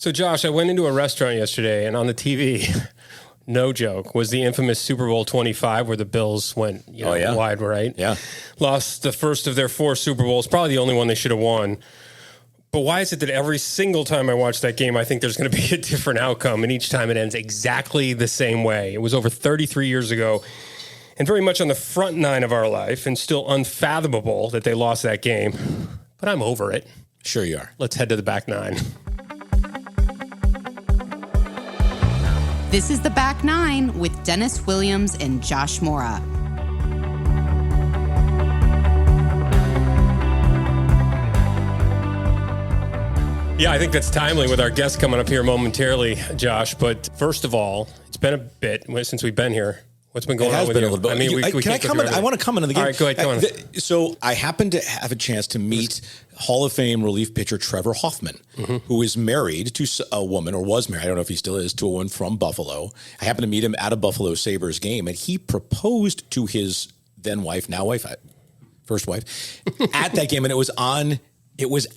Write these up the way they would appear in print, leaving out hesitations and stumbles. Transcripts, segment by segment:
So, Josh, I went into a restaurant yesterday, and on the TV, no joke, was the infamous Super Bowl 25 where the Bills went wide right. Yeah. Lost the first of their 4 Super Bowls, probably the only one they should have won. But why is it that every single time I watch that game, I think there's going to be a different outcome, and each time it ends exactly the same way? It was over 33 years ago, and very much on the front nine of our life, and still unfathomable that they lost that game. But I'm over it. Sure you are. Let's head to the back nine. This is The Back Nine with Dennis Williams and Josh Mora. Yeah, I think that's timely with our guest coming up here momentarily, Josh. But first of all, it's been a bit since we've been here. What's been going on with you? It has been a little bit. Can I comment? I want to comment on the game. All right, go ahead. Go on. So I happened to have a chance to meet Hall of Fame relief pitcher Trevor Hoffman, who is married to a woman, or was married, I don't know if he still is, to a woman from Buffalo. I happened to meet him at a Buffalo Sabres game, and he proposed to his then wife, now wife, first wife, at that game, and it was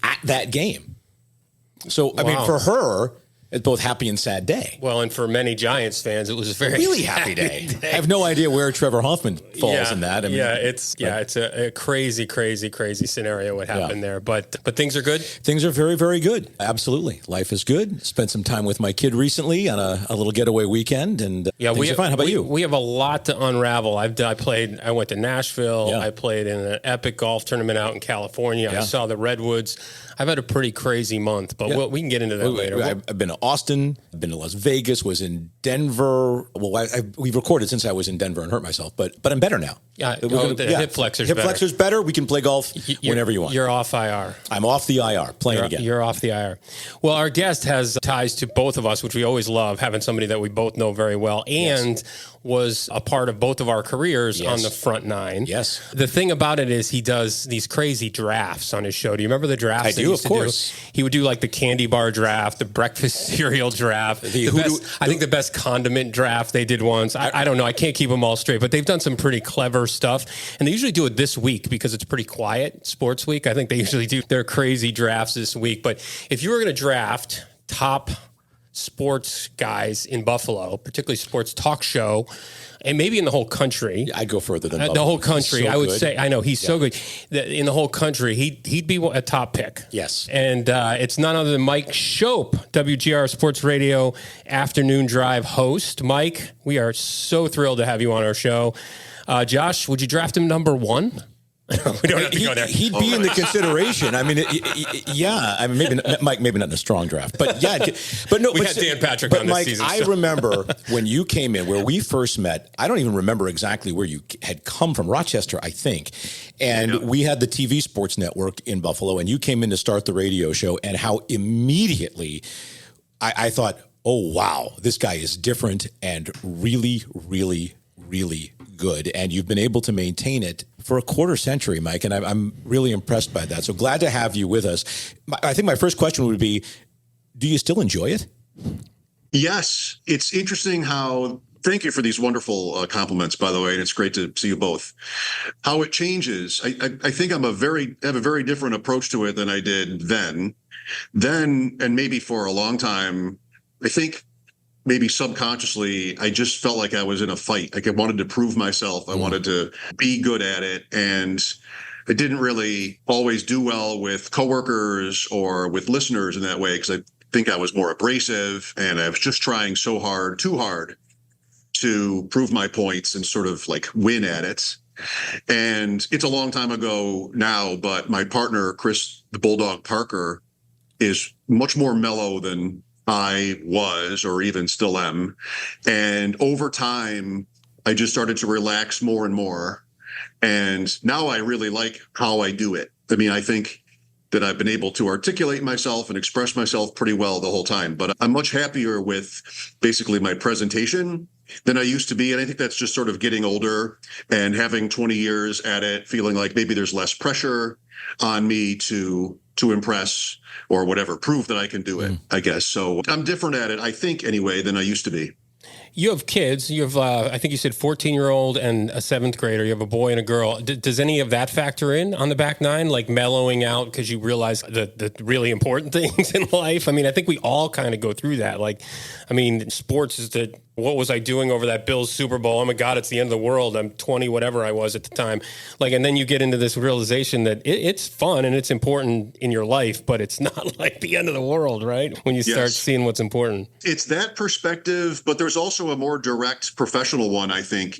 at that game. So, I mean, for her, it's both happy and sad day. Well, and for many Giants fans, it was a very really happy day. I have no idea where Trevor Hoffman falls in that. I mean, it's a crazy scenario what happened there. But things are good. Things are very, very good. Absolutely, life is good. Spent some time with my kid recently on a little getaway weekend, and things are fine. How about you? We have a lot to unravel. I went to Nashville. Yeah. I played in an epic golf tournament out in California. Yeah. I saw the Redwoods. I've had a pretty crazy month, but we can get into that later. I've been to Austin, I've been to Las Vegas, was in Denver. Well, we've recorded since I was in Denver and hurt myself, but I'm better now. Yeah, hip flexor's better. Hip flexor's better. We can play golf whenever you want. You're off IR. I'm off the IR, playing again. You're off the IR. Well, our guest has ties to both of us, which we always love, having somebody that we both know very well, and was a part of both of our careers on the front nine. Yes. The thing about it is he does these crazy drafts on his show. Do you remember the drafts? I do, of course. He would do like the candy bar draft, the breakfast cereal draft. I think the best condiment draft they did once. I don't know. I can't keep them all straight, but they've done some pretty clever stuff. And they usually do it this week because it's pretty quiet, sports week. I think they usually do their crazy drafts this week. But if you were going to draft top sports guys in Buffalo, particularly sports talk show, and maybe in the whole country. I'd go further than Buffalo. The whole country, so I would good. say. I know, he's so good. In the whole country, he'd be a top pick. Yes. And it's none other than Mike Schopp, WGR Sports Radio Afternoon Drive host. Mike, we are so thrilled to have you on our show. Josh, would you draft him number 1? We don't have to go there. He'd be in the consideration. I mean, I mean, maybe not in a strong draft, but yeah. But no, we had Dan Patrick on this Mike, season. I remember when you came in, where we first met. I don't even remember exactly where you had come from, Rochester, I think. And we had the TV sports network in Buffalo, and you came in to start the radio show, and how immediately I thought, oh, wow, this guy is different and really, really, really good. And you've been able to maintain it for a quarter century, Mike, and I'm really impressed by that. So glad to have you with us. I think my first question would be, do you still enjoy it? Yes. It's interesting how, thank you for these wonderful compliments, by the way, and it's great to see you both. How it changes. I think have a very different approach to it than I did then, and maybe for a long time. I think maybe subconsciously, I just felt like I was in a fight. Like I wanted to prove myself. I wanted to be good at it. And I didn't really always do well with coworkers or with listeners in that way, because I think I was more abrasive and I was just trying too hard to prove my points and sort of like win at it. And it's a long time ago now, but my partner, Chris the Bulldog Parker, is much more mellow than I was, or even still am. And over time, I just started to relax more and more. And now I really like how I do it. I mean, I think that I've been able to articulate myself and express myself pretty well the whole time. But I'm much happier with basically my presentation than I used to be. And I think that's just sort of getting older and having 20 years at it, feeling like maybe there's less pressure on me to impress or whatever, prove that I can do it, I guess. So I'm different at it, I think, anyway, than I used to be. You have kids. You have, I think you said 14-year-old and a 7th grader. You have a boy and a girl. Does any of that factor in on the back nine, like mellowing out because you realize the really important things in life? I mean, I think we all kind of go through that. Like, I mean, sports is what was I doing over that Bills Super Bowl? Oh my God, it's the end of the world. I'm 20, whatever I was at the time. Like, and then you get into this realization that it's fun and it's important in your life, but it's not like the end of the world, right? When you start seeing what's important. It's that perspective, but there's also a more direct professional one, I think,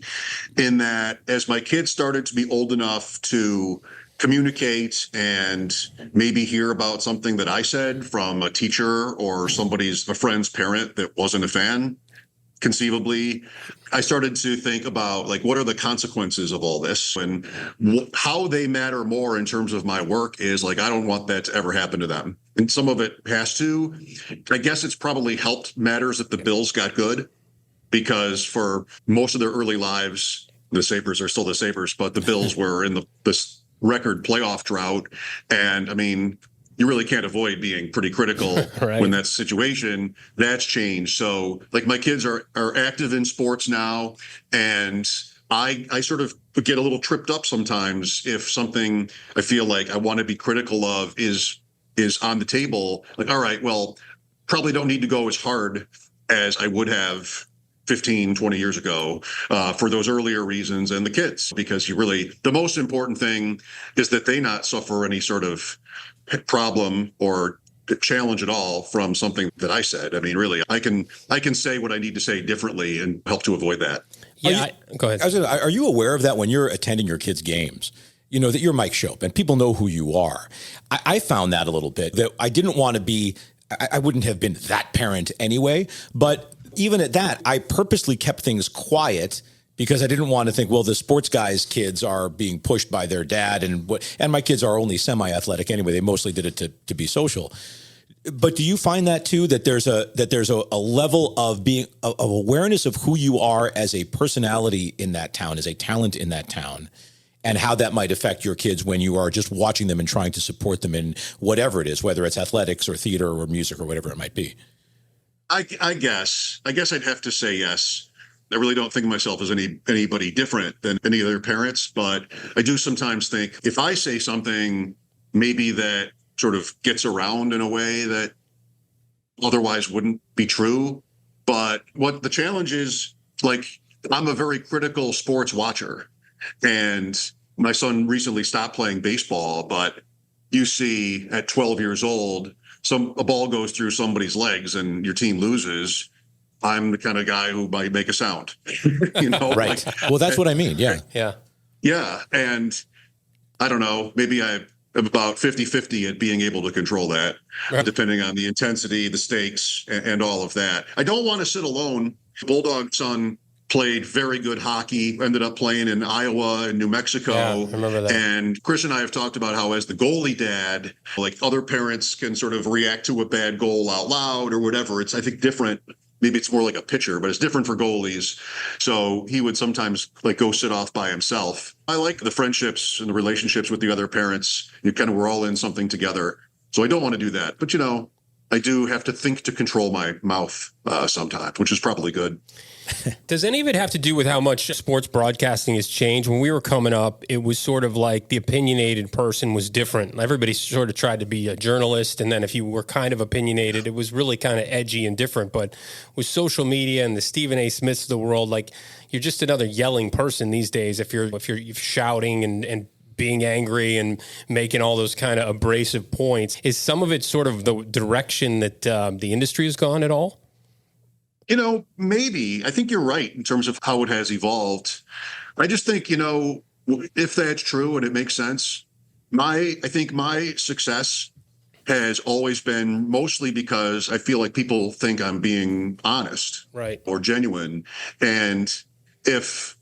in that as my kids started to be old enough to communicate and maybe hear about something that I said from a teacher or a friend's parent that wasn't a fan, conceivably, I started to think about, like, what are the consequences of all this, and how they matter more in terms of my work is, like, I don't want that to ever happen to them. And some of it has to. I guess it's probably helped matters that the Bills got good, because for most of their early lives, the Sabres are still the Sabres, but the Bills were in this record playoff drought. And I mean, you really can't avoid being pretty critical right. when that's a situation. That's changed. So, like, my kids are active in sports now, and I sort of get a little tripped up sometimes if something I feel like I want to be critical of is on the table. Like, all right, well, probably don't need to go as hard as I would have 15, 20 years ago for those earlier reasons, and the kids, because the most important thing is that they not suffer any sort of problem or challenge at all from something that I said. I mean, really, I can say what I need to say differently and help to avoid that. Yeah, go ahead. Are you aware of that when you're attending your kids' games? You know, that you're Mike Schopp and people know who you are. I found that a little bit, that I didn't want to be, I wouldn't have been that parent anyway, but even at that, I purposely kept things quiet because I didn't want to think, well, the sports guys' kids are being pushed by their dad, and my kids are only semi-athletic anyway. They mostly did it to be social. But do you find that too, that there's a level of awareness of who you are as a personality in that town, as a talent in that town, and how that might affect your kids when you are just watching them and trying to support them in whatever it is, whether it's athletics or theater or music or whatever it might be? I guess I'd have to say yes. I really don't think of myself as anybody different than any other parents, but I do sometimes think if I say something maybe that sort of gets around in a way that otherwise wouldn't be true. But what the challenge is, like, I'm a very critical sports watcher, and my son recently stopped playing baseball, but you see at 12 years old, a ball goes through somebody's legs and your team loses. I'm the kind of guy who might make a sound, you know? Right. Well, that's what I mean. Yeah. Yeah. Yeah. And I don't know, maybe I'm about 50-50 at being able to control that, right, depending on the intensity, the stakes, and all of that. I don't want to sit alone. Bulldog son played very good hockey, ended up playing in Iowa and New Mexico. Yeah, I remember that. And Chris and I have talked about how, as the goalie dad, like, other parents can sort of react to a bad goal out loud or whatever. It's, I think, different. Maybe it's more like a pitcher, but it's different for goalies. So he would sometimes, like, go sit off by himself. I like the friendships and the relationships with the other parents. We're all in something together. So I don't want to do that. But, I do have to think to control my mouth sometimes, which is probably good. Does any of it have to do with how much sports broadcasting has changed? When we were coming up, it was sort of like the opinionated person was different. Everybody sort of tried to be a journalist, and then if you were kind of opinionated, it was really kind of edgy and different. But with social media and the Stephen A. Smiths of the world, like, you're just another yelling person these days. If you're shouting and being angry and making all those kind of abrasive points, is some of it sort of the direction that the industry has gone at all? Maybe. I think you're right in terms of how it has evolved. I just think, if that's true and it makes sense, I think my success has always been mostly because I feel like people think I'm being honest, right, or genuine. And if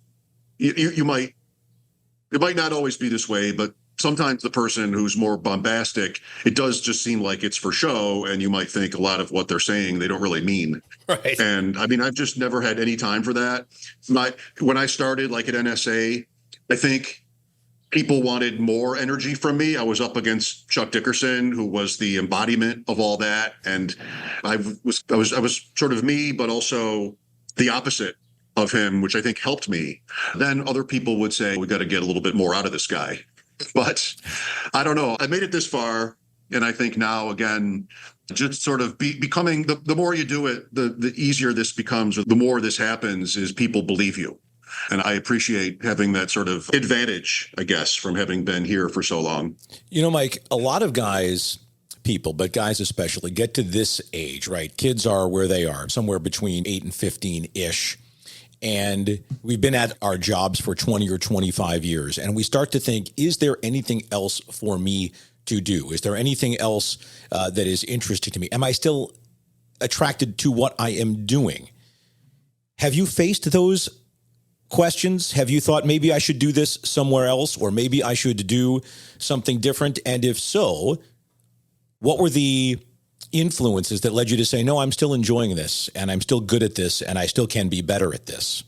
it might not always be this way, but sometimes the person who's more bombastic, it does just seem like it's for show, and you might think a lot of what they're saying they don't really mean. Right. And I mean, I've just never had any time for that. When I started, like, at NSA, I think people wanted more energy from me. I was up against Chuck Dickerson, who was the embodiment of all that, and I was sort of me, but also the opposite of him, which I think helped me, then other people would say, we got to get a little bit more out of this guy. But I don't know. I made it this far. And I think now, again, just sort of becoming the more you do it, the easier this becomes, or the more this happens is people believe you. And I appreciate having that sort of advantage, I guess, from having been here for so long. You know, Mike, a lot of people, but guys especially, get to this age, right? Kids are where they are, somewhere between 8 and 15-ish. And we've been at our jobs for 20 or 25 years. And we start to think, is there anything else for me to do? Is there anything else that is interesting to me? Am I still attracted to what I am doing? Have you faced those questions? Have you thought maybe I should do this somewhere else, or maybe I should do something different? And if so, what were the influences that led you to say, no, I'm still enjoying this and I'm still good at this and I still can be better at this?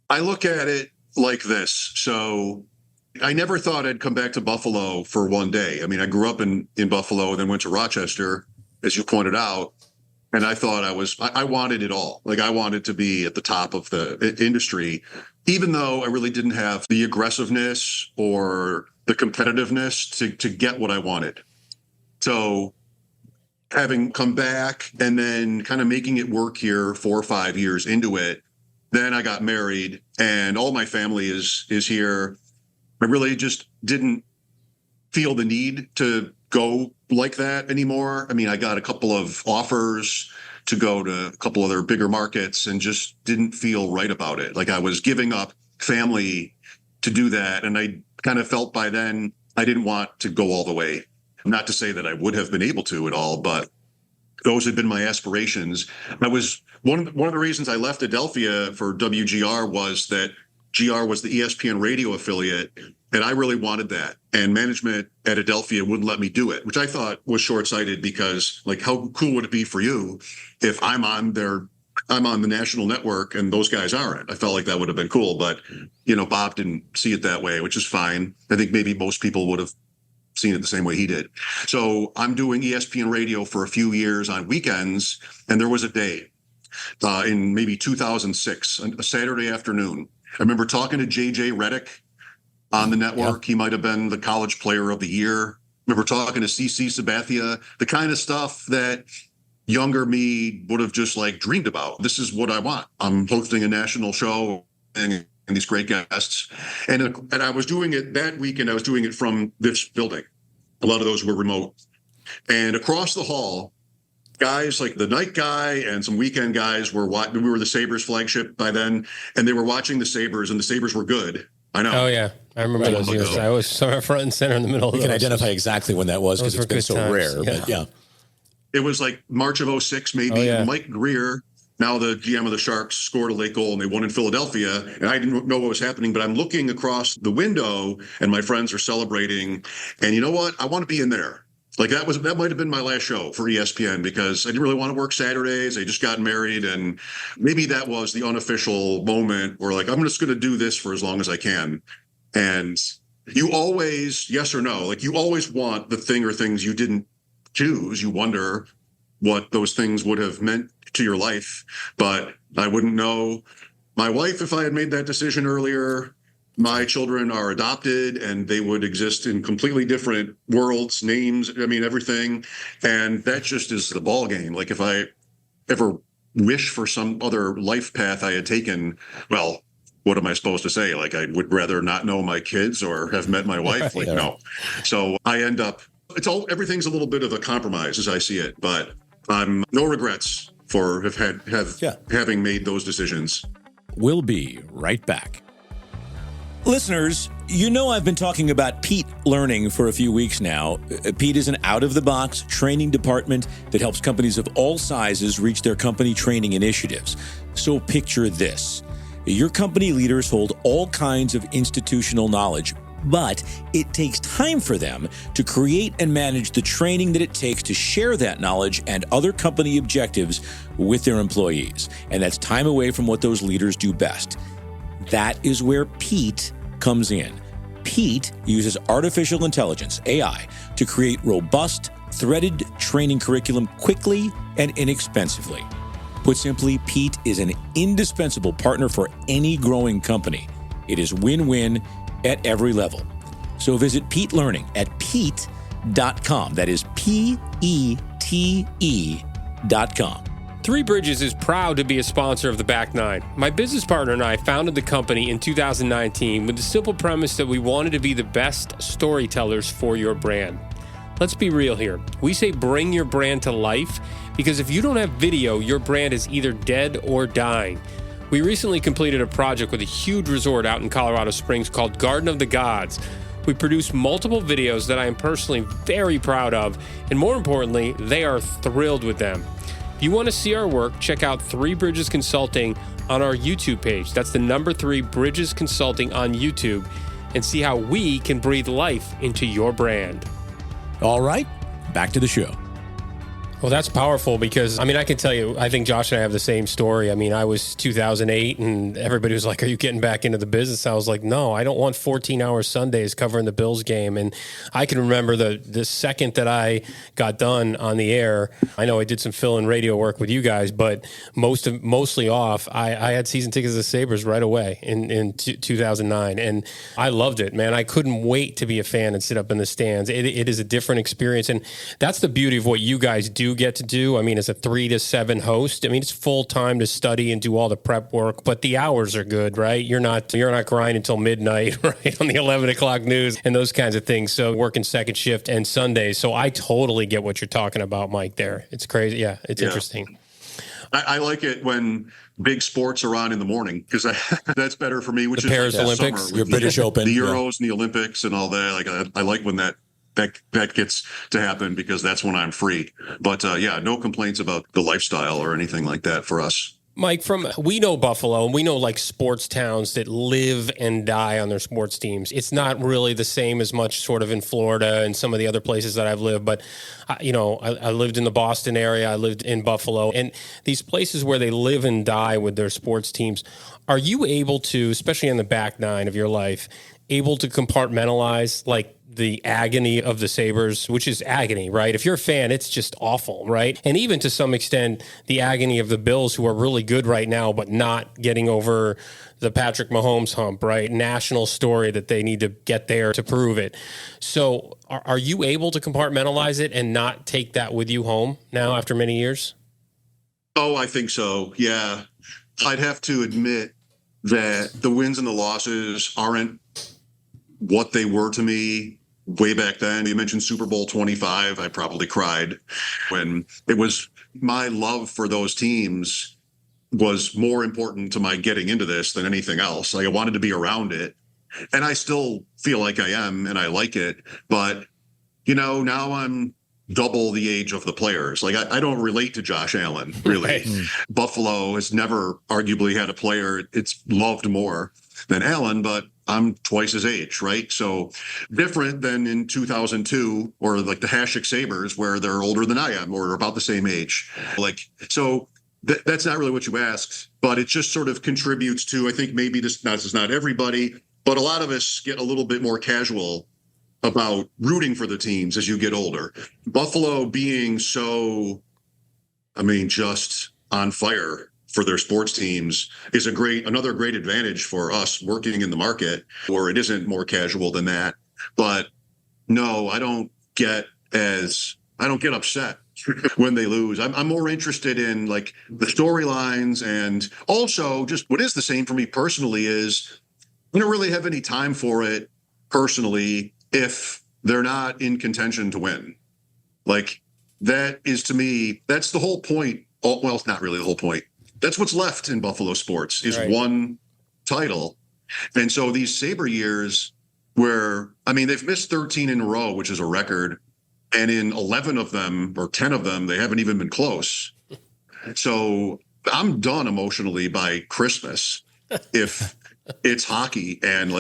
I look at it like this. So I never thought I'd come back to Buffalo for one day. I mean, I grew up in Buffalo and then went to Rochester, as you pointed out. And I thought I wanted it all. Like, I wanted to be at the top of the industry, even though I really didn't have the aggressiveness or the competitiveness to get what I wanted. So having come back and then kind of making it work here 4 or 5 years into it, then I got married and all my family is here. I really just didn't feel the need to go like that anymore. I mean, I got a couple of offers to go to a couple other bigger markets and just didn't feel right about it. Like, I was giving up family to do that. And I kind of felt by then I didn't want to go all the way. Not to say that I would have been able to at all, but those had been my aspirations. I was one of the reasons I left Adelphia for WGR was that GR was the ESPN radio affiliate, and I really wanted that. And management at Adelphia wouldn't let me do it, which I thought was short-sighted because, like, how cool would it be for you if I'm on the national network and those guys aren't? I felt like that would have been cool, but, you know, Bob didn't see it that way, which is fine. I think maybe most people would have seen it the same way he did. So I'm doing ESPN radio for a few years on weekends. And there was a day in maybe 2006, a Saturday afternoon. I remember talking to JJ Redick on the network. Yeah. He might have been the college player of the year. I remember talking to CC Sabathia, the kind of stuff that younger me would have just like dreamed about. This is what I want. I'm hosting a national show and these great guests. And I was doing it that weekend. I was doing it from this building. A lot of those were remote. And across the hall, guys like the night guy and some weekend guys we were the Sabres flagship by then, and they were watching the Sabres, and the Sabres were good. I know. Oh, yeah. I remember those years. I was front and center in the middle of those. You can identify exactly when that was because it's been so rare. Yeah. But yeah. It was like March of 2006, maybe. Oh, yeah. Mike Greer, now the GM of the Sharks, scored a late goal and they won in Philadelphia. And I didn't know what was happening, but I'm looking across the window and my friends are celebrating. And you know what? I want to be in there. Like that might have been my last show for ESPN because I didn't really want to work Saturdays. I just got married. And maybe that was the unofficial moment where like, I'm just going to do this for as long as I can. And you always, yes or no, like you always want the thing or things you didn't choose. You wonder what those things would have meant to your life, but I wouldn't know my wife if I had made that decision earlier. My children are adopted and they would exist in completely different worlds, names, I mean, everything. And that just is the ball game. Like if I ever wish for some other life path I had taken, well, what am I supposed to say? Like I would rather not know my kids or have met my wife. Like, no. So I end up, everything's a little bit of a compromise as I see it, but I'm no regrets for having made those decisions. We'll be right back. Listeners, you know I've been talking about Pete Learning for a few weeks now. Pete is an out-of-the-box training department that helps companies of all sizes reach their company training initiatives. So picture this. Your company leaders hold all kinds of institutional knowledge, but it takes time for them to create and manage the training that it takes to share that knowledge and other company objectives with their employees. And that's time away from what those leaders do best. That is where Pete comes in. Pete uses artificial intelligence, AI, to create robust, threaded training curriculum quickly and inexpensively. Put simply, Pete is an indispensable partner for any growing company. It is win-win at every level. So visit Pete Learning at Pete.com. That is PETE.com. Three Bridges is proud to be a sponsor of the Back Nine. My business partner and I founded the company in 2019 with the simple premise that we wanted to be the best storytellers for your brand. Let's be real here. We say bring your brand to life because if you don't have video, your brand is either dead or dying. We recently completed a project with a huge resort out in Colorado Springs called Garden of the Gods. We produced multiple videos that I am personally very proud of, and more importantly, they are thrilled with them. If you want to see our work, check out 3 Bridges Consulting on our YouTube page. That's the number 3 Bridges Consulting on YouTube, and see how we can breathe life into your brand. All right, back to the show. Well, that's powerful because, I can tell you, I think Josh and I have the same story. I was 2008 and everybody was like, are you getting back into the business? I was like, no, I don't want 14-hour Sundays covering the Bills game. And I can remember the second that I got done on the air, I know I did some fill-in radio work with you guys, but mostly off, I had season tickets to the Sabres right away in 2009. And I loved it, man. I couldn't wait to be a fan and sit up in the stands. It is a different experience. And that's the beauty of what you guys do get to do. As a 3 to 7 host, it's full time to study and do all the prep work, but the hours are good, right? You're not grinding until midnight, right? On the 11 o'clock news and those kinds of things. So working second shift and Sundays. So I totally get what you're talking about, Mike, there. It's crazy. Yeah. It's interesting. I like it when big sports are on in the morning because that's better for me, which the Paris Olympics, your British Open, the Euros and the Olympics and all that. I like when that gets to happen because that's when I'm free. But no complaints about the lifestyle or anything like that for us. Mike, we know Buffalo and we know like sports towns that live and die on their sports teams. It's not really the same as much sort of in Florida and some of the other places that I've lived. But, I lived in the Boston area. I lived in Buffalo. And these places where they live and die with their sports teams, are you able to, especially in the back nine of your life, able to compartmentalize like the agony of the Sabres, which is agony, right? If you're a fan, it's just awful, right? And even to some extent, the agony of the Bills, who are really good right now, but not getting over the Patrick Mahomes hump, right? National story that they need to get there to prove it. So are you able to compartmentalize it and not take that with you home now after many years? Oh, I think so. Yeah. I'd have to admit that the wins and the losses aren't what they were to me way back then. You mentioned Super Bowl 25. I probably cried when it was my love for those teams was more important to my getting into this than anything else. Like I wanted to be around it, and I still feel like I am, and I like it. But, now I'm double the age of the players. Like I don't relate to Josh Allen, really. Right. Buffalo has never arguably had a player it's loved more than Allen, but I'm twice his age, right? So different than in 2002 or like the Hasek Sabres where they're older than I am or about the same age. So that's not really what you asked, but it just sort of contributes to, I think maybe this is not everybody, but a lot of us get a little bit more casual about rooting for the teams as you get older. Buffalo being so, just on fire for their sports teams is another great advantage for us working in the market where it isn't more casual than that. But no, I don't get upset when they lose. I'm more interested in like the storylines, and also just what is the same for me personally is I don't really have any time for it personally if they're not in contention to win. Like that is, to me, that's the whole point. Well, it's not really the whole point. That's what's left in Buffalo sports is one title. And so these Sabre years where, they've missed 13 in a row, which is a record. And in 11 of them or 10 of them, they haven't even been close. So I'm done emotionally by Christmas if it's hockey. And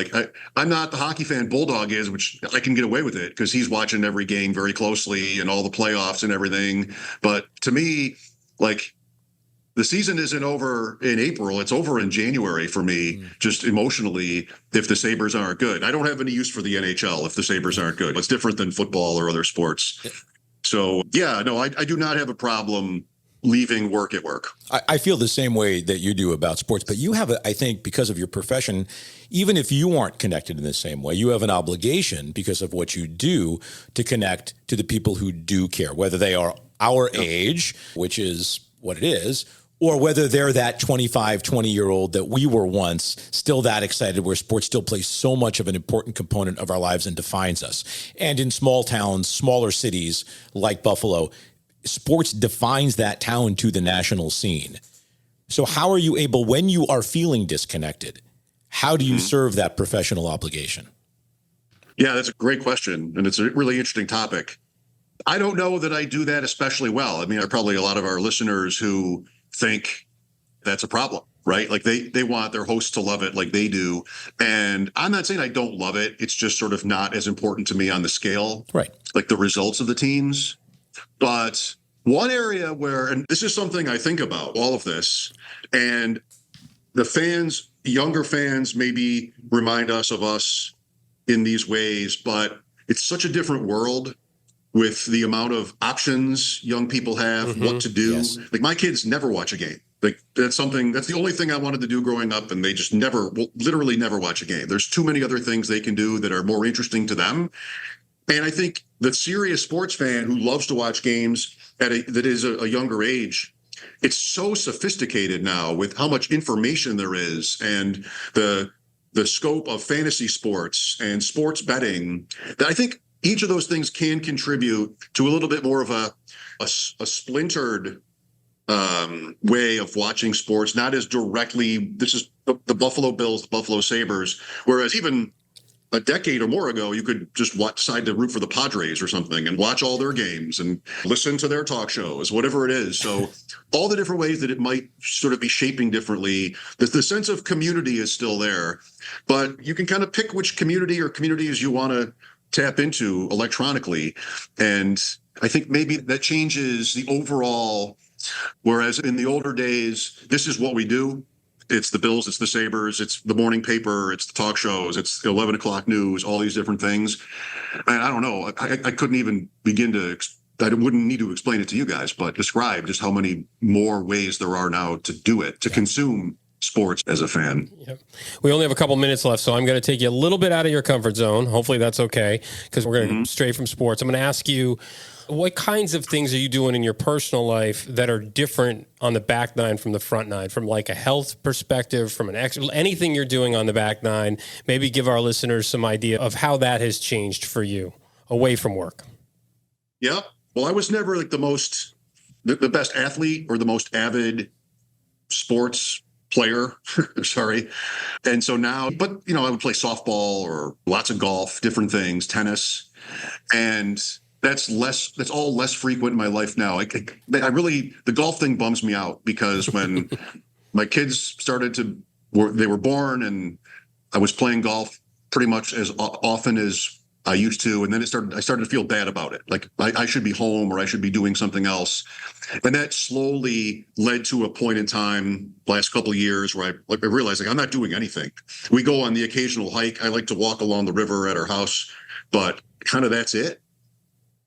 I'm not the hockey fan Bulldog is, which I can get away with it because he's watching every game very closely and all the playoffs and everything. But to me, the season isn't over in April. It's over in January for me, just emotionally, if the Sabres aren't good. I don't have any use for the NHL if the Sabres aren't good. It's different than football or other sports. So, I do not have a problem leaving work at work. I feel the same way that you do about sports, but you have, I think, because of your profession, even if you aren't connected in the same way, you have an obligation because of what you do to connect to the people who do care, whether they are our age, which is what it is, or whether they're that 25, 20-year-old that we were once, still that excited, where sports still plays so much of an important component of our lives and defines us. And in small towns, smaller cities like Buffalo, sports defines that town to the national scene. So how are you able, when you are feeling disconnected, how do you serve that professional obligation? Yeah, that's a great question. And it's a really interesting topic. I don't know that I do that especially well. I mean, there are probably a lot of our listeners who think that's a problem, right? Like they want their hosts to love it like they do. And I'm not saying I don't love it. It's just sort of not as important to me on the scale, right? Like the results of the teams. But one area where, and this is something I think about, all of this, and the fans, younger fans maybe remind us of us in these ways, but it's such a different world with the amount of options young people have, what to do. Yes. Like my kids never watch a game. Like that's the only thing I wanted to do growing up, and they just literally never watch a game. There's too many other things they can do that are more interesting to them. And I think the serious sports fan who loves to watch games that is a younger age, it's so sophisticated now with how much information there is and the scope of fantasy sports and sports betting, that I think each of those things can contribute to a little bit more of a splintered way of watching sports, not as directly. This is the Buffalo Bills, the Buffalo Sabres, whereas even a decade or more ago, you could just decide to root for the Padres or something and watch all their games and listen to their talk shows, whatever it is. So all the different ways that it might sort of be shaping differently, the sense of community is still there, but you can kind of pick which community or communities you want to tap into electronically. And I think maybe that changes the overall, whereas in the older days, this is what we do. It's the Bills, it's the Sabres, it's the morning paper, it's the talk shows, it's the 11 o'clock news, all these different things. And I don't know, I couldn't even begin to, I wouldn't need to explain it to you guys, but describe just how many more ways there are now to do it, to consume sports as a fan. Yep. We only have a couple minutes left, so I'm going to take you a little bit out of your comfort zone. Hopefully that's okay, because we're going to stray from sports. I'm going to ask you, what kinds of things are you doing in your personal life that are different on the back nine from the front nine, from like a health perspective, from anything you're doing on the back nine? Maybe give our listeners some idea of how that has changed for you away from work. Yeah. Well, I was never like the best athlete or the most avid sports player. Sorry. And so now, but I would play softball or lots of golf, different things, tennis. And that's all less frequent in my life now. The golf thing bums me out, because when my kids they were born, and I was playing golf pretty much as often as I used to. And then I started to feel bad about it. Like I should be home, or I should be doing something else. And that slowly led to a point in time, last couple of years, where I realized I'm not doing anything. We go on the occasional hike. I like to walk along the river at our house, but kind of that's it.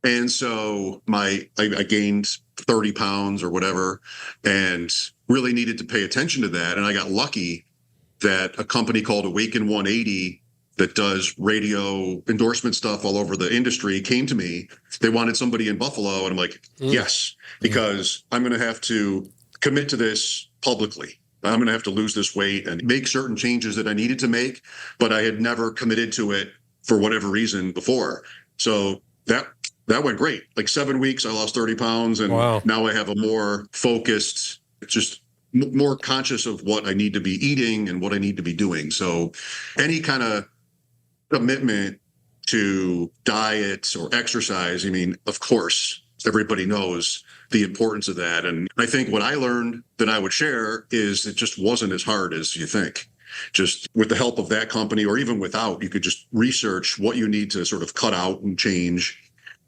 And so I gained 30 pounds or whatever, and really needed to pay attention to that. And I got lucky that a company called Awaken 180 that does radio endorsement stuff all over the industry came to me. They wanted somebody in Buffalo. And I'm like, yes, because I'm going to have to commit to this publicly. I'm going to have to lose this weight and make certain changes that I needed to make, but I had never committed to it for whatever reason before. So that went great. Like 7 weeks, I lost 30 pounds. And now I have a more focused, just more conscious of what I need to be eating and what I need to be doing. So any kind of commitment to diet or exercise, of course, everybody knows the importance of that. And I think what I learned that I would share is it just wasn't as hard as you think. Just with the help of that company, or even without, you could just research what you need to sort of cut out and change.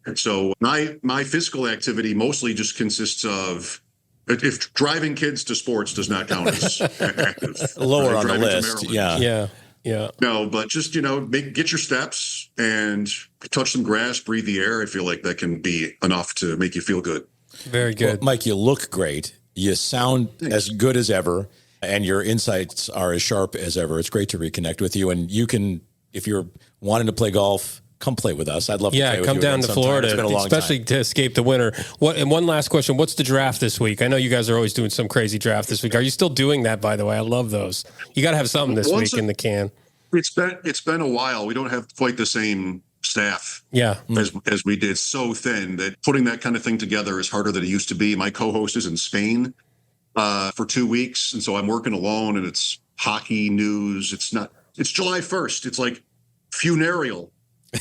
And so my physical activity mostly just consists of, if driving kids to sports does not count as active. Lower on the list. Yeah. No, but just, get your steps and touch some grass, breathe the air. I feel like that can be enough to make you feel good. Very good. Well, Mike, you look great. You sound as good as ever, and your insights are as sharp as ever. It's great to reconnect with you. And you can, if you're wanting to play golf, come play with us. I'd love to play with you. Yeah, come down to Florida, it's been a long especially time. to escape the winter. And one last question. What's the draft this week? I know you guys are always doing some crazy draft this week. Are you still doing that, by the way? I love those. You got to have something this week in the can. It's been a while. We don't have quite the same staff as we did. So thin that putting that kind of thing together is harder than it used to be. My co-host is in Spain for 2 weeks, and so I'm working alone, and it's hockey news. It's July 1st. It's like funereal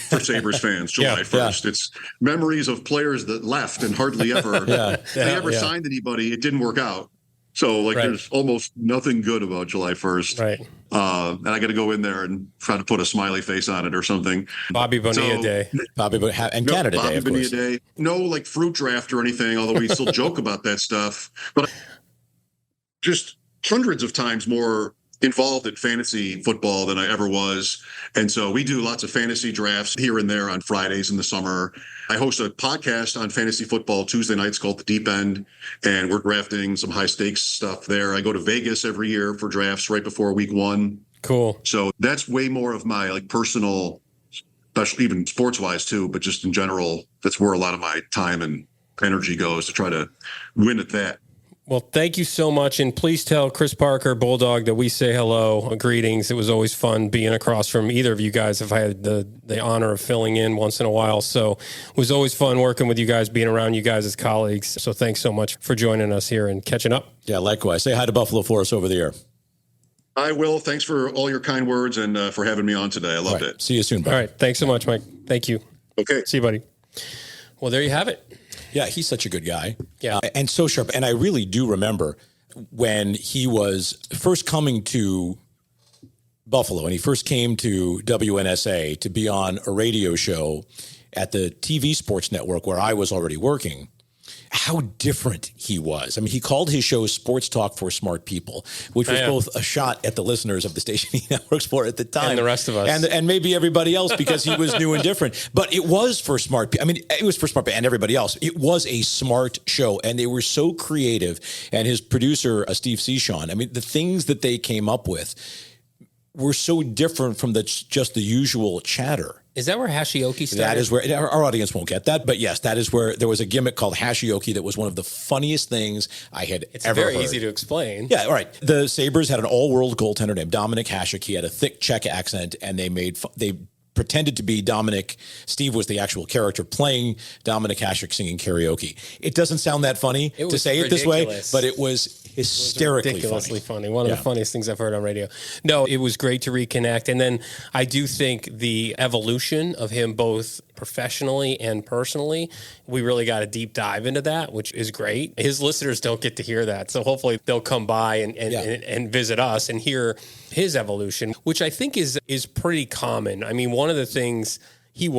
for Sabres fans, July 1st. It's memories of players that left and hardly ever they ever signed anybody. It didn't work out. So there's almost nothing good about July 1st. Right. And I got to go in there and try to put a smiley face on it or something. Bobby Bonilla Day. And Canada Day, of course. Day. No like fruit draft or anything, although we still joke about that stuff. But just hundreds of times more involved in fantasy football than I ever was. And so we do lots of fantasy drafts here and there on Fridays in the summer. I host a podcast on fantasy football Tuesday nights called The Deep End, and we're drafting some high stakes stuff there. I go to Vegas every year for drafts right before week 1. Cool. So that's way more of my personal, especially even sports wise too, but just in general, that's where a lot of my time and energy goes to try to win at that. Well, thank you so much. And please tell Chris Parker, Bulldog, that we say hello. Greetings. It was always fun being across from either of you guys if I had the honor of filling in once in a while. So it was always fun working with you guys, being around you guys as colleagues. So thanks so much for joining us here and catching up. Yeah, likewise. Say hi to Buffalo for us over the air. I will. Thanks for all your kind words and for having me on today. I loved it. See you soon, buddy. All right. Thanks so much, Mike. Thank you. Okay. See you, buddy. Well, there you have it. Yeah, he's such a good guy. Yeah. And so sharp. And I really do remember when he was first coming to Buffalo and he first came to WNSA to be on a radio show at the TV sports network where I was already working, how different he was. I mean, he called his show Sports Talk for Smart People, which was both a shot at the listeners of the station he now works for at the time. And the rest of us. And maybe everybody else because he was new and different. But it was for smart people. I mean, it was for smart people and everybody else. It was a smart show, and they were so creative. And his producer, Steve Seashon, I mean, the things that they came up with were so different from just the usual chatter. Is that where Hashioki started? That is where our audience won't get that, but yes, that is where there was a gimmick called Hashioki that was one of the funniest things I had ever heard. It's very easy to explain. Yeah, all right. The Sabres had an all-world goaltender named Dominic Hasek. He had a thick Czech accent, and they pretended to be Dominic. Steve was the actual character playing Dominic Hasek singing karaoke. It doesn't sound that funny to say it this way, but it was hysterically ridiculously funny. One of the funniest things I've heard on radio. No, it was great to reconnect. And then I do think the evolution of him both professionally and personally, we really got a deep dive into that, which is great. His listeners don't get to hear that. So hopefully they'll come by and visit us and hear his evolution, which I think is pretty common. I mean, one of the things he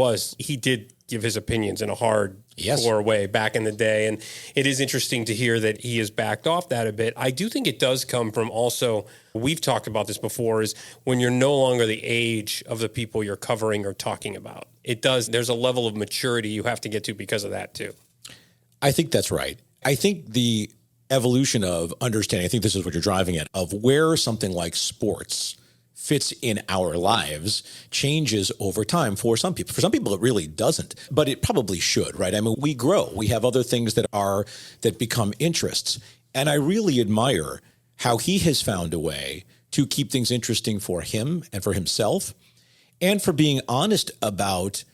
did give his opinions in a hardcore way back in the day. And it is interesting to hear that he has backed off that a bit. I do think it does come from also, we've talked about this before, is when you're no longer the age of the people you're covering or talking about. There's a level of maturity you have to get to because of that too. I think that's right. I think the evolution of understanding, I think this is what you're driving at, of where something like sports fits in our lives changes over time for some people. For some people, it really doesn't, but it probably should, right? I mean, we grow. We have other things that become interests. And I really admire how he has found a way to keep things interesting for him and for himself, and for being honest about,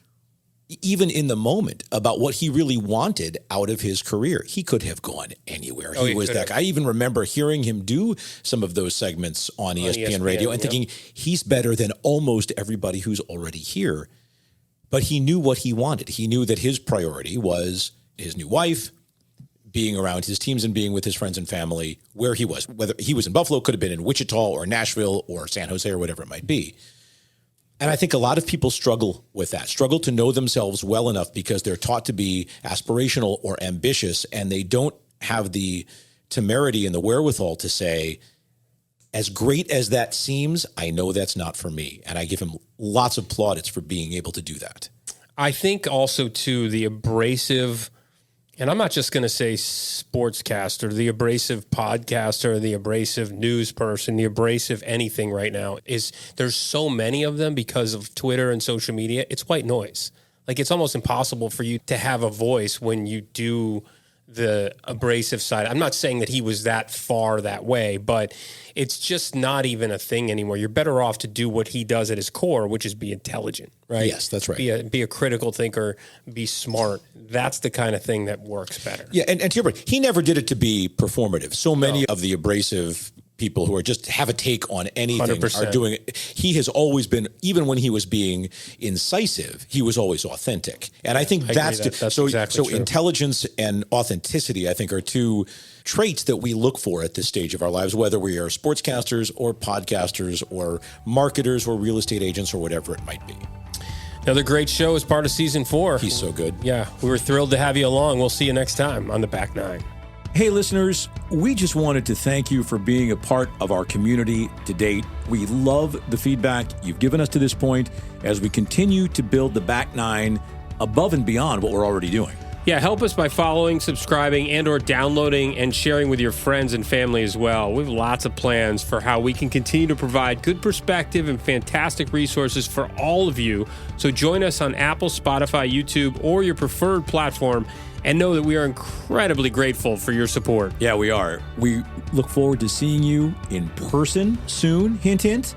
even in the moment, about what he really wanted out of his career. He could have gone anywhere. He was that guy. I even remember hearing him do some of those segments on ESPN radio and thinking he's better than almost everybody who's already here. But he knew what he wanted. He knew that his priority was his new wife, being around his teams and being with his friends and family where he was. Whether he was in Buffalo, could have been in Wichita or Nashville or San Jose or whatever it might be. And I think a lot of people struggle with that, struggle to know themselves well enough because they're taught to be aspirational or ambitious, and they don't have the temerity and the wherewithal to say, as great as that seems, I know that's not for me. And I give him lots of plaudits for being able to do that. I think also, too, the abrasive And I'm not just going to say sportscaster, the abrasive podcaster, the abrasive news person, the abrasive anything right now is there's so many of them because of Twitter and social media. It's white noise. Like it's almost impossible for you to have a voice when you do the abrasive side. I'm not saying that he was that far that way, but it's just not even a thing anymore. You're better off to do what he does at his core, which is be intelligent, right? Yes, that's right. Be a critical thinker, be smart. That's the kind of thing that works better. Yeah, and to your point, he never did it to be performative. So many of the abrasive people who are just have a take on anything 100%. Are doing it. He has always been, even when he was being incisive, he was always authentic. And I think that's so exactly true. Intelligence and authenticity, I think, are two traits that we look for at this stage of our lives, whether we are sportscasters or podcasters or marketers or real estate agents or whatever it might be. Another great show as part of season 4. He's so good. Yeah, we were thrilled to have you along. We'll see you next time on The Back Nine. Hey, listeners, we just wanted to thank you for being a part of our community to date. We love the feedback you've given us to this point as we continue to build the Back Nine above and beyond what we're already doing. Yeah, help us by following, subscribing, and or downloading and sharing with your friends and family as well. We have lots of plans for how we can continue to provide good perspective and fantastic resources for all of you. So join us on Apple, Spotify, YouTube, or your preferred platform, and know that we are incredibly grateful for your support. Yeah, we are. We look forward to seeing you in person soon, hint, hint,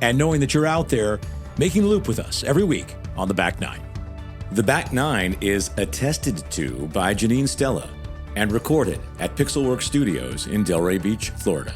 and knowing that you're out there making the loop with us every week on The Back Nine. The Back Nine is attested to by Janine Stella and recorded at Pixelworks Studios in Delray Beach, Florida.